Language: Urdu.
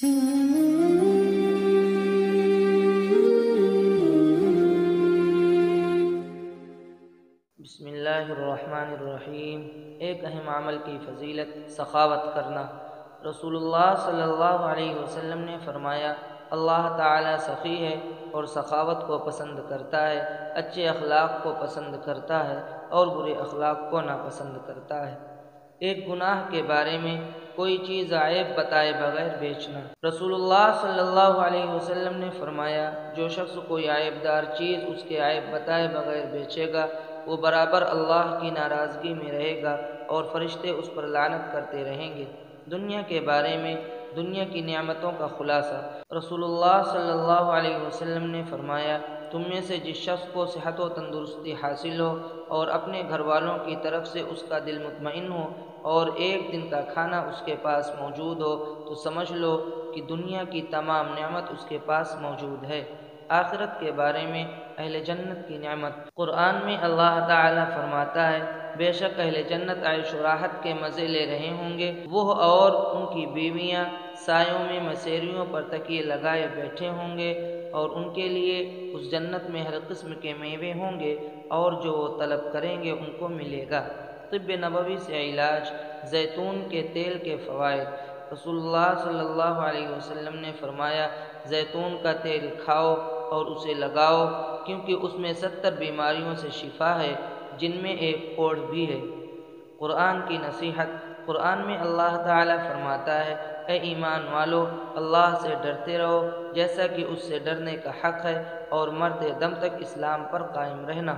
بسم اللہ الرحمن الرحیم۔ ایک اہم عمل کی فضیلت سخاوت کرنا۔ رسول اللہ صلی اللہ علیہ وسلم نے فرمایا، اللہ تعالی سخی ہے اور سخاوت کو پسند کرتا ہے، اچھے اخلاق کو پسند کرتا ہے اور برے اخلاق کو ناپسند کرتا ہے۔ ایک گناہ کے بارے میں کوئی چیز عیب بتائے بغیر بیچنا۔ رسول اللہ صلی اللہ علیہ وسلم نے فرمایا، جو شخص کوئی عیب دار چیز اس کے عیب بتائے بغیر بیچے گا، وہ برابر اللہ کی ناراضگی میں رہے گا اور فرشتے اس پر لعنت کرتے رہیں گے۔ دنیا کے بارے میں دنیا کی نعمتوں کا خلاصہ۔ رسول اللہ صلی اللہ علیہ وسلم نے فرمایا، تم میں سے جس شخص کو صحت و تندرستی حاصل ہو اور اپنے گھر والوں کی طرف سے اس کا دل مطمئن ہو اور ایک دن کا کھانا اس کے پاس موجود ہو تو سمجھ لو کہ دنیا کی تمام نعمت اس کے پاس موجود ہے۔ آخرت کے بارے میں اہل جنت کی نعمت۔ قرآن میں اللہ تعالی فرماتا ہے، بے شک اہل جنت عیش و راحت کے مزے لے رہے ہوں گے، وہ اور ان کی بیویاں سایوں میں مسیریوں پر تکیے لگائے بیٹھے ہوں گے، اور ان کے لیے اس جنت میں ہر قسم کے میوے ہوں گے اور جو وہ طلب کریں گے ان کو ملے گا۔ طب نبوی سے علاج۔ زیتون کے تیل کے فوائد۔ رسول اللہ صلی اللہ علیہ وسلم نے فرمایا، زیتون کا تیل کھاؤ اور اسے لگاؤ، کیونکہ اس میں 70 بیماریوں سے شفا ہے، جن میں ایک کوڑ بھی ہے۔ قرآن کی نصیحت۔ قرآن میں اللہ تعالی فرماتا ہے، اے ایمان والو، اللہ سے ڈرتے رہو جیسا کہ اس سے ڈرنے کا حق ہے، اور مرتے دم تک اسلام پر قائم رہنا۔